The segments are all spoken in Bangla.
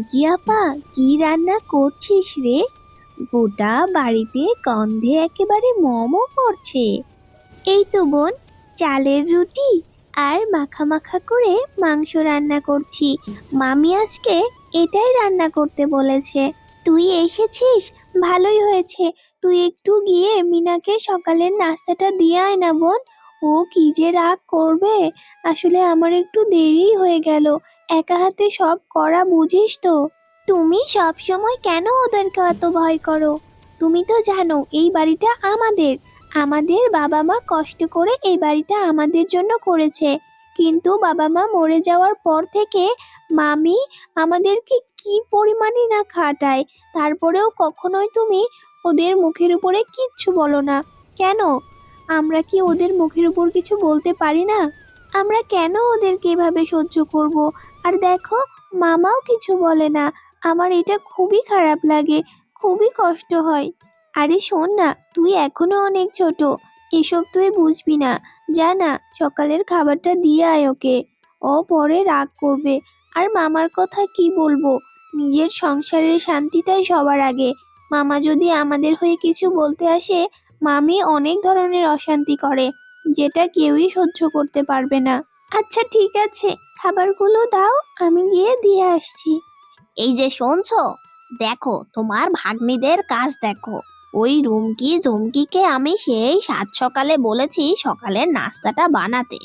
পিঙ্কি আপা, কি রান্না করছিস রে? গোটা বাড়িতে গন্ধে একেবারে মমো করছে। এই তো বোন, চালের রুটি আর মাখা মাখা করে মাংস রান্না করছি। মামি আজকে এটাই রান্না করতে বলেছে। তুই এসেছিস, ভালোই হয়েছে। তুই একটু গিয়ে মিনাকে সকালের নাস্তাটা দিয়ে আয় না বোন। ও কি যে রাগ করবে। আসলে আমার একটু দেরি হয়ে গেল, একা হাতে সব করা বুঝিস তো। তুমি সব সময় কেন ওদেরকে এত ভয় করো? তুমি তো জানো এই বাড়িটা আমাদের। আমাদের বাবা মা কষ্ট করে এই বাড়িটা আমাদের জন্য করেছে, কিন্তু বাবা মা মরে যাওয়ার পর থেকে মামি আমাদেরকে কি পরিমাণই না খাটায়। তারপরেও কখনোই তুমি ওদের মুখের উপরে কিচ্ছু বলো না কেন? আমরা কি ওদের মুখের উপর কিছু বলতে পারি না? আমরা কেন ওদেরকে এভাবে সহ্য করব? আর দেখো, মামাও কিছু বলে না। আমার এটা খুবই খারাপ লাগে, খুবই কষ্ট হয়। আরে শোন না, তুই এখনো অনেক ছোট, এসব তুই বুঝবি না। যা না, সকালের খাবারটা দিয়ে আয় ওকে। ও পরে রাগ করবে। আর মামার কথা কি বলবো, নিজের সংসারের শান্তিটাই সবার আগে। মামা যদি আমাদের হয়ে কিছু বলতে আসে, মামি অনেক ধরনের অশান্তি করে, যেটা কেউই সহ্য করতে পারবে না। আচ্ছা ঠিক আছে, খাবারগুলো দাও, আমি গিয়ে দিয়ে আসছি। এই যে শুনছো, দেখো তোমার ভাগ্নিদের কাজ দেখো। ওই রুমকি জুমকিকে আমি সেই সাত সকালে বলেছি সকালের নাস্তাটা বানাতে,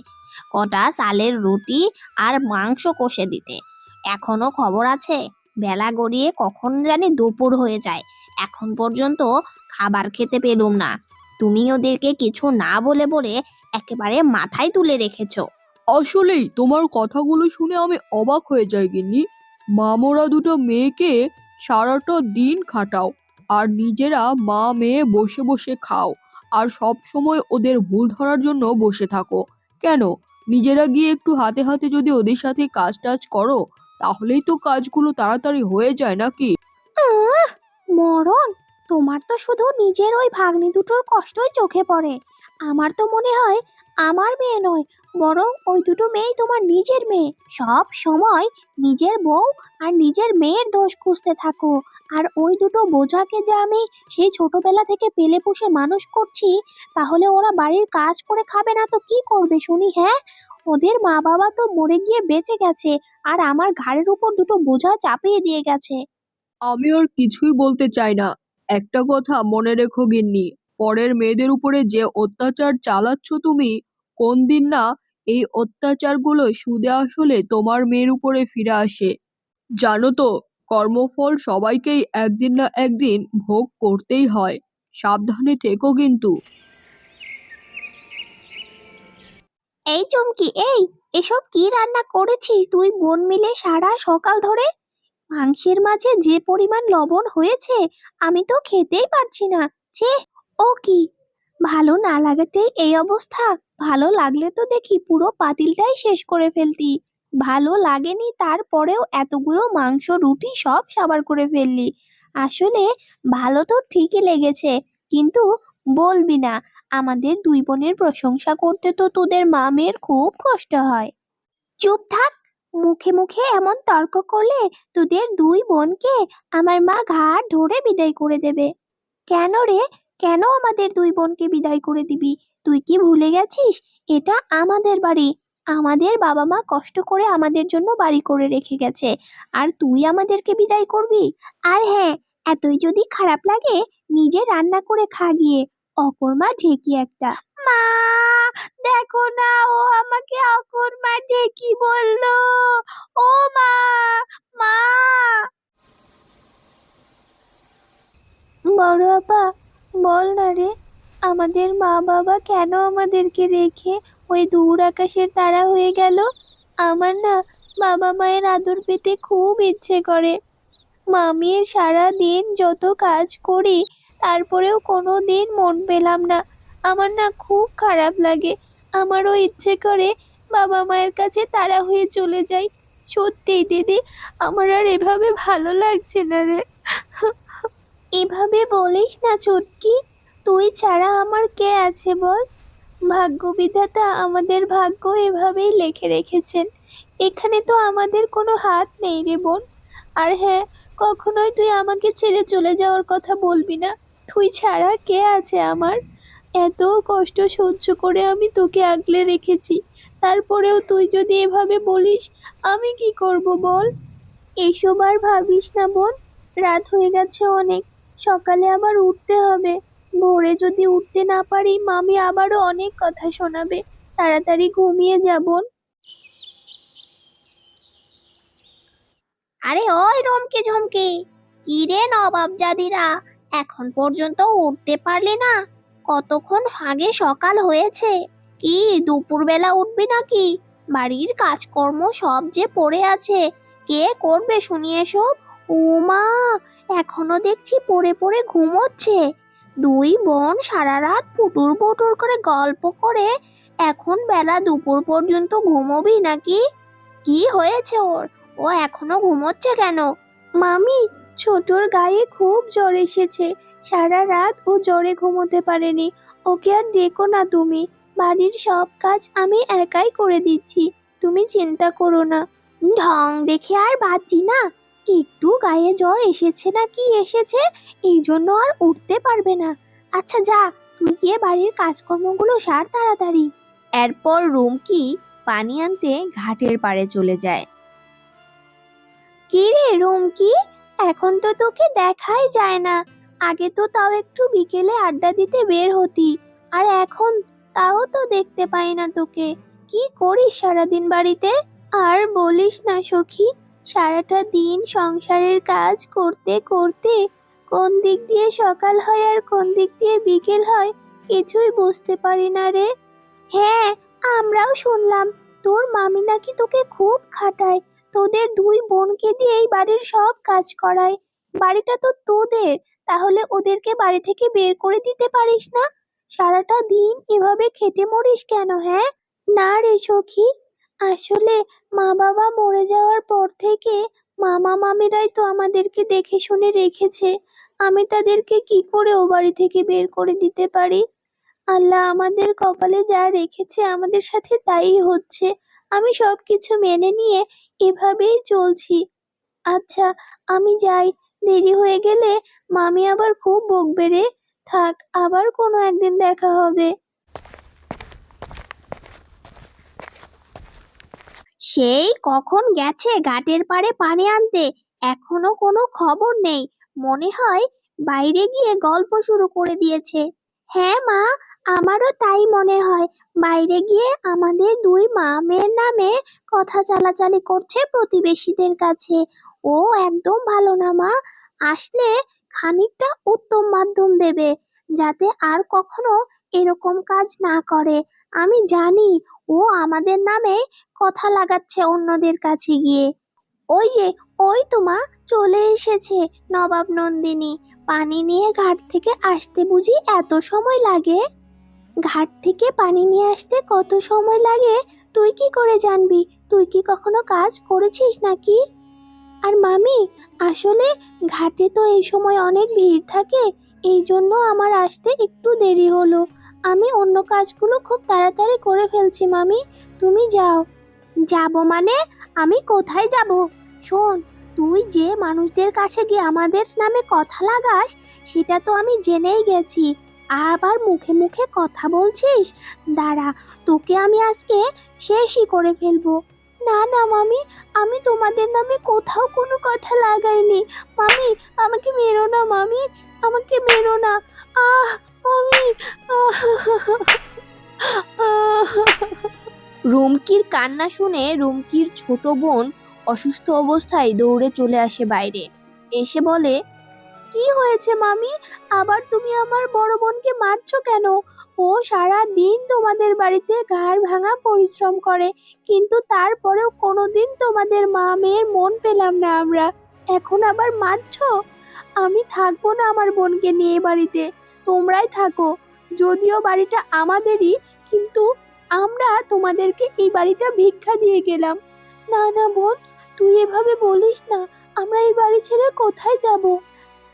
কটা চালের রুটি আর মাংস কষে দিতে। এখনো খবর আছে, বেলা গড়িয়ে কখন জানি দুপুর হয়ে যায়, এখন পর্যন্ত খাবার খেতে পেলুম না। তুমি ওদেরকে কিছু না বলে বলে একেবারে মাথায় তুলে রেখেছো। আসলেই তোমার কথাগুলো শুনে আমি অবাক হয়ে যাই গিন্নি। মামোরা দুটো মেয়েকে সারাটা দিন খাটাও, আর নিজেরা মা মেয়ে বসে বসে খাও, আর সব সময় ওদের ভুল ধরার জন্য বসে থাকো। কেন? নিজেরা গিয়ে একটু হাতে হাতে যদি ওদের সাথে কাজ টাজ করো, তাহলেই তো কাজগুলো তাড়াতাড়ি হয়ে যায় নাকি? আহ, মরণ! তোমার তো শুধু নিজের ওই ভাগ্নি দুটোর কষ্টই চোখে পড়ে। আমার তো মনে হয় আমার মেয়ে নয়, বরং ওই দুটো মেয়েই তোমার নিজের মেয়ে। সব সময় নিজের বউ আর নিজের মেয়ের দোষ খুঁজতে থাকো। আর ওই দুটো বোঝাকে যে আমি সেই ছোটবেলা থেকে পেলে পুষে মানুষ করছি, তাহলে ওরা বাড়ির কাজ করে খাবে না তো কি করবে শুনি, হ্যাঁ? ওদের মা বাবা তো মরে গিয়ে বেঁচে গেছে, আর আমার ঘাড়ের উপর দুটো বোঝা চাপিয়ে দিয়ে গেছে। আমি আর কিছুই বলতে চাই না। একটা কথা মনে রেখো গিন্নি, পরের মেয়েদের উপরে যে অত্যাচার চালাচ্ছ তুমি, কোন দিন না এই অত্যাচারগুলো সুদে আসলে তোমার মেয়ের উপরে ফিরে আসে। জানো তো, কর্মফল সবাইকেই একদিন না একদিন ভোগ করতেই হয়। সাবধানে থেকো কিন্তু। এই চুমকি, এসব কি রান্না করেছিস তুই বোন মিলে সারা সকাল ধরে? মাংসের মাঝে যে পরিমাণ লবণ হয়েছে, আমি তো খেতেই পারছি না। ছে! ও কি, ভালো না লাগাতেই এই অবস্থা? ভালো লাগলে তো দেখি পুরো পাতিলটাই শেষ করে ফেলতি। ভালো লাগেনি তারপরেও এতগুলো মাংস রুটি সব সাবার করে ফেললি। আসলে ভালো তো ঠিকই লেগেছে, কিন্তু বলবি না, আমাদের দুই বোনের প্রশংসা করতে তো তোদের মা মেয়ের খুব কষ্ট হয়। চুপ থাক! মুখে মুখে এমন তর্ক করলে তোদের দুই বোনকে আমার মা ঘাড় ধরে বিদায় করে দেবে। কেন রে? কেন আমাদের দুই বোনকে বিদায় করে দিবি? তুই কি ভুলে গেছিস এটা আমাদের বাড়ি? আমাদের বাবা মা কষ্ট করে আমাদের জন্য বাড়ি করে রেখে গেছে, আর তুই আমাদেরকে বিদায় করবি? আর হ্যাঁ, এতই যদি খারাপ লাগে, নিজে রান্না করে খা গিয়ে। অকর্মা ঢেকি একটা! মা, দেখো না, ও আমাকে অকর্মা ঢেকি বললো। ও মা! মা! বড় আপা, বল না রে, আমাদের মা বাবা কেন আমাদেরকে রেখে ওই দূর আকাশের তারা হয়ে গেল? আমার না বাবা মায়ের আদর পেতে খুব ইচ্ছে করে। মামির সারা দিন যত কাজ করি, তারপরেও কোনো দিন মন পেলাম না। আমার না খুব খারাপ লাগে। আমারও ইচ্ছে করে বাবা মায়ের কাছে তারা হয়ে চলে যাই। সত্যিই দিদি, আমার আর এভাবে ভালো লাগছে না রে। এভাবে বলিস না চুটকি, তুই ছাড়া আমার কে আছে বল? ভাগ্য বিধাতা আমাদের ভাগ্য এভাবেই লিখে রেখেছেন। এখানে তো আমাদের কোনো হাত নেই রে বোন। আর হ্যাঁ, কখনোই তুই আমাকে ছেড়ে চলে যাওয়ার কথা বলবি না। তুই ছাড়া কে আছে আমার? এত কষ্ট সহ্য করে আমি তোকে আগলে রেখেছি, তারপরেও তুই যদি এভাবে বলিস, আমি কি করব বল? এইসব আর ভাবিস না বোন, রাত হয়ে গেছে অনেক, সকালে আবার উঠতে হবে। ভোরে যদি উঠতে না পারি মামি আবারও অনেক কথা শোনাবে। তাড়াতাড়ি ঘুমিয়ে যা বোন। আরে ওই রমকে ঝমকে, কি রে নবাবজাদিরা, এখন পর্যন্ত উঠতে পারলি না? কতক্ষণ আগে সকাল হয়েছে, কি দুপুরবেলা উঠবি নাকি? বাড়ির কাজকর্ম সব যে পড়ে আছে, কে করবে শুনি এসব? উমা, এখনো দেখছি পড়ে পড়ে ঘুমোচ্ছে। দুই বোন সারা রাত পুটুর পুটুর করে গল্প করে এখন বেলা দুপুর পর্যন্ত ঘুমোবি নাকি? কি হয়েছে ওর? ও এখনো ঘুমোচ্ছে কেন? মামি, ছোটর গায়ে খুব জ্বর এসেছে, সারা রাত ও জ্বরে ঘুমোতে পারেনি। ওকে আর ডেকো না তুমি, বাড়ির সব কাজ আমি একাই করে দিচ্ছি, তুমি চিন্তা করো না। ঢং দেখে আর বাঁচি না, একটু গায়ে জ্বর এসেছে না কি এসেছে, এই জন্য আর উঠতে পারবে না। আচ্ছা যা, তুই গিয়ে বাড়ির কাজকর্মগুলো সার তাড়াতাড়ি। এরপর রুমকি পানি আনতে ঘাটের পাড়ে চলে যায়। কি রে রুমকি, এখন তো তোকে দেখাই যায় না। আগে তো তাও একটু বিকেলে আড্ডা দিতে বের হতি, আর এখন তাও তো দেখতে পাই না তোকে। কি করিস সারাদিন বাড়িতে? আর বলিস না সখী, সারাটা দিন সংসারের কাজ করতে করতে কোন দিক দিয়ে সকাল হয় আর কোন দিক দিয়ে বিকেল হয় কিছুই বুঝতে পারি না রে। হ্যাঁ, আমরাও শুনলাম তোর মামি নাকি তোকে খুব খাটায়, তোদের দুই বোনকে দিয়েই বাড়ির সব কাজ করায়। বাড়িটা তো তোদের, তাহলে ওদেরকে বাড়ি থেকে বের করে দিতে পারিস না? সারাটা দিন এভাবে খেটে মরিস কেন? হ্যাঁ, না রে সখী, আসলে মা বাবা মরে যাওয়ার পর থেকে মামা মামিরাই তো আমাদেরকে দেখে শুনে রেখেছে। আমি তাদেরকে কি করে ও বাড়ি থেকে বের করে দিতে পারি? আল্লাহ আমাদের কপালে যা রেখেছে আমাদের সাথে তাই হচ্ছে। আমি সবকিছু মেনে নিয়ে এভাবেই চলছি। আচ্ছা, আমি যাই, দেরি হয়ে গেলে মামি আবার খুব বকবে রে। থাক, আবার কোনো একদিন দেখা হবে। সেই কখন গেছে ঘাটের পাড়ে পানি আনতে, এখনো কোনো খবর নেই। মনে হয় বাইরে গিয়ে গল্প শুরু করে দিয়েছে। হ্যাঁ মা, আমারও তাই মনে হয়। বাইরে গিয়ে আমাদের দুই মা মেয়ের নামে কথা চালাচালি করছে প্রতিবেশীদের কাছে। ও একদম ভালো না মা, আসলে খানিকটা উত্তম মাধ্যম দেবে, যাতে আর কখনো এরকম কাজ না করে। আমি জানি ও আমাদের নামে কথা লাগাচ্ছে অন্যদের কাছে গিয়ে। ওই যে, ওই তো মা, চলে এসেছে নবাব নন্দিনী। পানি নিয়ে ঘাট থেকে আসতে বুঝি এত সময় লাগে? ঘাট থেকে পানি নিয়ে আসতে কত সময় লাগে তুই কি করে জানবি? তুই কি কখনো কাজ করেছিস নাকি? আর মামি, আসলে ঘাটে তো এই সময় অনেক ভিড় থাকে, এই জন্য আমার আসতে একটু দেরি হলো। আমি অন্য কাজগুলো খুব তাড়াতাড়ি করে ফেলছি মামি, তুমি যাও। যাব মানে? আমি কোথায় যাব? শোন, তুই যে মানুষদের কাছে গিয়ে আমাদের নামে কথা লাগাস, সেটা তো আমি জেনেই গেছি। আবার মুখে মুখে কথা বলছিস, দাঁড়া, তোকে আমি আজকে শেষই করে ফেলবো। না না মামি, আমি তোমাদের নামে কোথাও কোনো কথা লাগাইনি। মামি, আমাকে মেরো না মামি, আমাকে মেরো না। আহ, মামি, আহ। রুমকির কান্না শুনে রুমকির ছোট বোন অসুস্থ অবস্থায় দৌড়ে চলে আসে বাইরে। এসে বলে, কি হয়েছে মামি? আবার তুমি আমার বড় বোনকে মারছো কেন? ও সারা দিন তোমাদের বাড়িতে ঘাড় ভাঙা পরিশ্রম করে, কিন্তু তারপরেও কোনোদিন তোমাদের মা মেয়ের মন পেলাম না আমরা, এখন আবার মারছো? আমি থাকবো না আমার বোনকে নিয়ে বাড়িতে, তোমরাই থাকো। যদিও বাড়িটা আমাদেরই, কিন্তু আমরা তোমাদেরকে এই বাড়িটা ভিক্ষা দিয়ে গেলাম। না না বোন, তুই এভাবে বলিস না, আমরা এই বাড়ি ছেড়ে কোথায় যাব?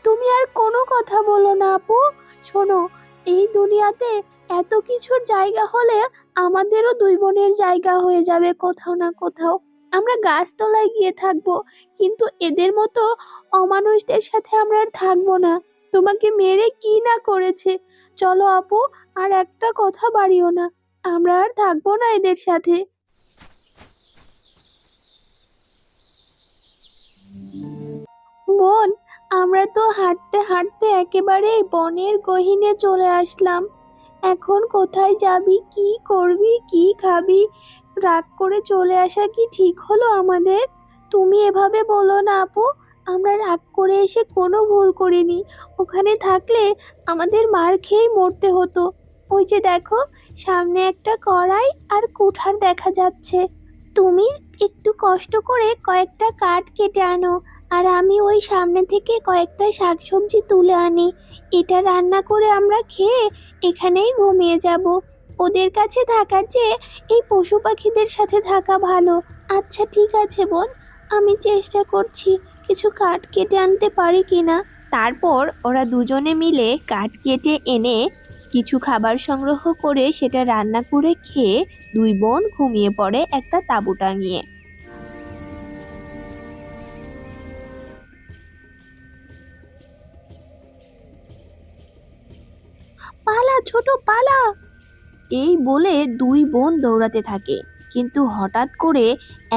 তুমি আর কোনো কথা বলো না আপু। শোনো, এই দুনিয়াতে এত কিছুর জায়গা হলে আমাদেরও দুই বোনের জায়গা হয়ে যাবে কোথাও না কোথাও। আমরা গাছতলায় গিয়ে থাকবো, কিন্তু এদের মতো অমানুষদের সাথে আমরা আর থাকবো না। তোমাকে মেরে কি না করেছে। চলো আপু, আর একটা কথা বাড়িও না, আমরা আর থাকবো না এদের সাথে। বোন, আমরা তো হাঁটতে হাঁটতে একেবারে বনের গহীনে চলে আসলাম। এখন কোথায় যাবি, কি করবি, কি খাবি? রাগ করে চলে আসা কি ঠিক হলো আমাদের? তুমি এভাবে বলো না আপু, আমরা রাগ করে এসে কোনো ভুল করিনি। ওখানে থাকলে আমাদের মার খেয়েই মরতে হতো। ওই যে দেখো, সামনে একটা কড়াই আর কুঠার দেখা যাচ্ছে। তুমি একটু কষ্ট করে কয়েকটা কাঠ কেটে আনো, আর আমি ওই সামনে থেকে কয়েকটা শাকসবজি তুলে আনি। এটা রান্না করে আমরা খেয়ে এখানেই ঘুমিয়ে যাব। ওদের কাছে থাকার চেয়ে এই পশু পাখিদের সাথে থাকা ভালো। আচ্ছা ঠিক আছে বোন, আমি চেষ্টা করছি কিছু কাঠ কেটে আনতে পারি কিনা। তারপর ওরা দুজনে মিলে কাঠ কেটে এনে কিছু খাবার সংগ্রহ করে সেটা রান্না করে খেয়ে দুই বোন ঘুমিয়ে পড়ে একটা তাঁবু টাঙিয়ে। পালা ছোট পালা! এই বলে দুই বোন দৌড়াতে থাকে, কিন্তু হঠাৎ করে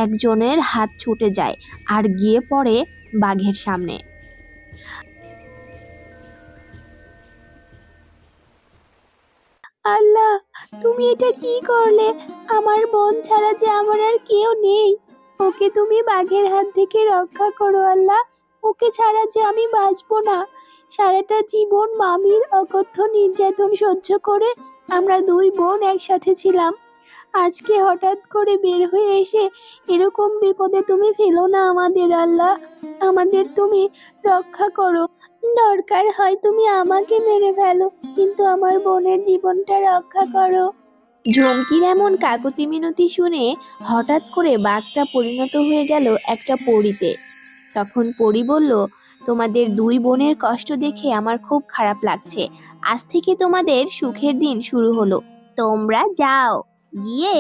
একজনের হাত ছুটে যায় আর গিয়ে পড়ে বাঘের সামনে। আল্লাহ, তুমি এটা কি করলে? আমার বোন ছাড়া যে আমার আর কেউ নেই। ওকে তুমি বাঘের হাত থেকে রক্ষা করো আল্লাহ। ওকে ছাড়া যে আমি বাঁচবো না। সারাটা জীবন মামির অকথ্য নির্যাতন সহ্য করে আমরা দুই বোন একসাথে ছিলাম। আজকে হঠাৎ করে বের হয়ে এসে এরকম বিপদে তুমি ফেলো না আমাদের আল্লাহ। আমাদের তুমি রক্ষা করো। দরকার হয় তুমি আমাকে মেরে ফেলো, কিন্তু আমার বোনের জীবনটা রক্ষা করো। ঝুমকির এমন কাকুতি মিনতি শুনে হঠাৎ করে বাঘটা পরিণত হয়ে গেল একটা পরীতে। তখন পরী বলল, তোমাদের দুই বোনের কষ্ট দেখে আমার খুব খারাপ লাগছে। আজ থেকে তোমাদের সুখের দিন শুরু হলো। তোমরা যাও, গিয়ে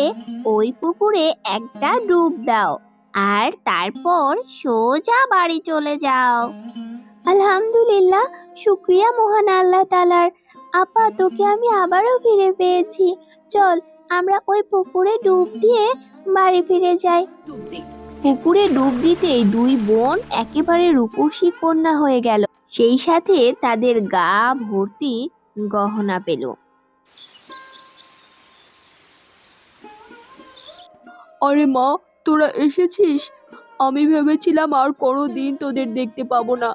ওই পুকুরে একটা ডুব দাও, আর তারপর সোজা বাড়ি চলে যাও। আলহামদুলিল্লাহ, শুক্রিয়া মহান আল্লাহ তাআলার। আপা, তোকে আমি আবারও ফিরে পেয়েছি। চল, আমরা ওই পুকুরে ডুব দিয়ে বাড়ি ফিরে যাই। পুকুরে ডুব দিতেই দুই বোন একেবারে রূপসী কন্যা হয়ে গেল, সেই সাথে তাদের গা ভর্তি গহনা পেল। আরে মা, তোরা এসেছিস? আমি ভেবেছিলাম আর কোনো দিন তোদের দেখতে পাবো না।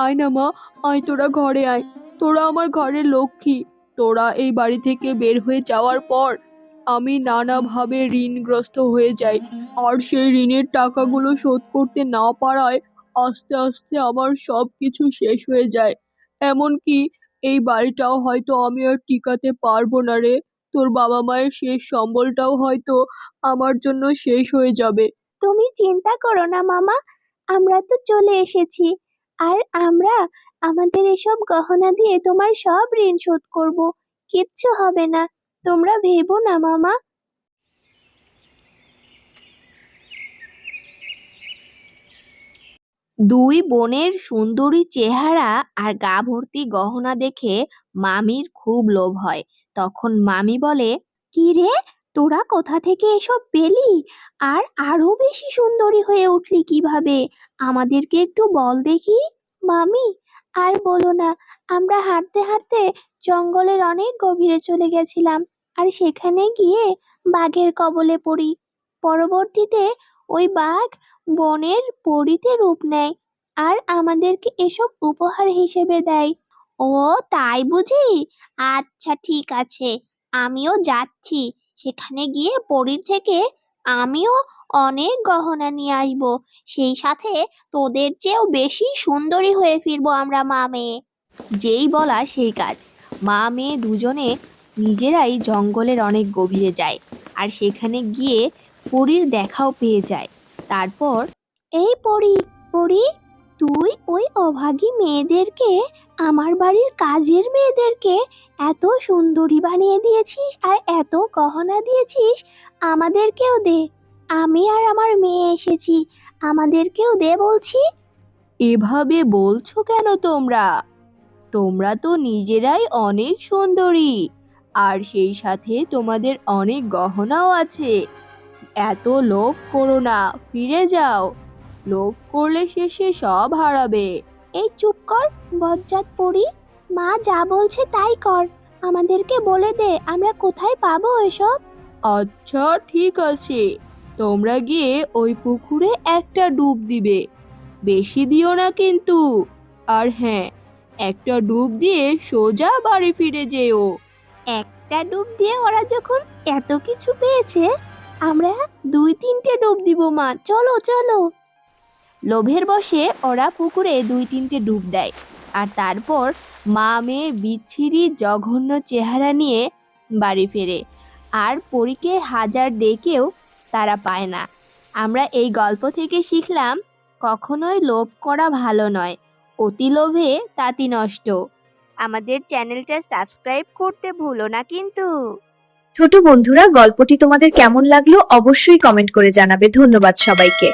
আয় না মা, আয়, তোরা ঘরে আয়। তোরা আমার ঘরের লক্ষ্মী। তোরা এই বাড়ি থেকে বের হয়ে যাওয়ার পর আমি নানাভাবে ঋণগ্রস্ত হয়ে যাই, আর সেই ঋণের টাকাগুলো শোধ করতে না পারায় আস্তে আস্তে আমার সব কিছু শেষ হয়ে যায়। এমনকি এই বাড়িটাও হয়তো আমি আর টিকাতে পারবো না রে। তোর বাবা মায়ের শেষ সম্বলটাও হয়তো আমার জন্য শেষ হয়ে যাবে। তুমি চিন্তা করো না মামা, আমরা তো চলে এসেছি। আর আমরা আমাদের এসব গহনা দিয়ে তোমার সব ঋণ শোধ করব। কিচ্ছু হবে না, তোমরা ভেবো না মামা। দুই বোনের সুন্দরী চেহারা আর গা ভর্তি গহনা দেখে মামির খুব লোভ হয়। তখন মামি বলে, কি রে, তোরা কোথা থেকে এসব পেলি? আর আরো বেশি সুন্দরী হয়ে উঠলি কিভাবে? আমাদেরকে একটু বল দেখি। মামি, আর বলো না, আমরা হাঁটতে হাঁটতে জঙ্গলের অনেক গভীরে চলে গেছিলাম, আর সেখানে গিয়ে বাঘের কবলে পড়ি। পরবর্তীতে ওই বাঘ বনের পরীতে রূপ নেয় আর আমাদেরকে এসব উপহার হিসেবে দেয়। ও তাই বুঝি? আচ্ছা ঠিক আছে, আমিও যাচ্ছি। সেখানে গিয়ে পরীর থেকে আমিও অনেক গহনা নিয়ে আসবো। সেই সাথে তোদের চেয়েও বেশি সুন্দরী হয়ে ফিরবো আমরা মা মেয়ে। যেই বলা সেই কাজ, মা মেয়ে দুজনে নিজেরাই জঙ্গলের অনেক গভীরে যায়, আর সেখানে গিয়ে পরীর দেখাও পেয়ে যায়। তারপর, এই পড়ি, পড়ি, তুই ওই অভাগী মেয়েদেরকে, আমার বাড়ির কাজের মেয়েদেরকে এত সুন্দরী বানিয়ে দিয়েছিস আর এত গহনা দিয়েছিস, আমাদেরকেও দে। আমি আর আমার মেয়ে এসেছি, আমাদেরকেও দে বলছি। এভাবে বলছো কেন তোমরা? তোমরা তো নিজেরাই অনেক সুন্দরী, আর সেই সাথে তোমাদের অনেক গহনাও আছে। এত লোভ করো না, ফিরে যাও। লোভ করলে শেষে সব হারাবে। এই চুপ কর, বজ্জাত পড়ি। মা যা বলছে তাই কর, আমাদেরকে বলে দে আমরা কোথায় পাবো এসব। আচ্ছা ঠিক আছে, তোমরা গিয়ে ওই পুকুরে একটা ডুব দিবে, বেশি দিও না কিন্তু। আর হ্যাঁ, একটা ডুব দিয়ে সোজা বাড়ি ফিরে যেও। একটা ডুব দিয়ে ওরা যখন এত কিছু পেয়েছে, আমরা 2-3টে ডুব দিব মা, চলো চলো। লোভের বশে ওরা পুকুরে 2-3টে ডুব দেয়, আর তারপর মা মেয়ে বিচ্ছিরি জঘন্য চেহারা নিয়ে বাড়ি ফেরে। আর পরীকে হাজার ডেকেও তারা পায় না। আমরা এই গল্প থেকে শিখলাম, কখনোই লোভ করা ভালো নয়, অতি লোভে তাতি নষ্ট। আমাদের চ্যানেলটা সাবস্ক্রাইব করতে ভুলো না কিন্তু। ছোট বন্ধুরা, গল্পটি তোমাদের কেমন লাগলো অবশ্যই কমেন্ট করে জানাবে। ধন্যবাদ সবাইকে।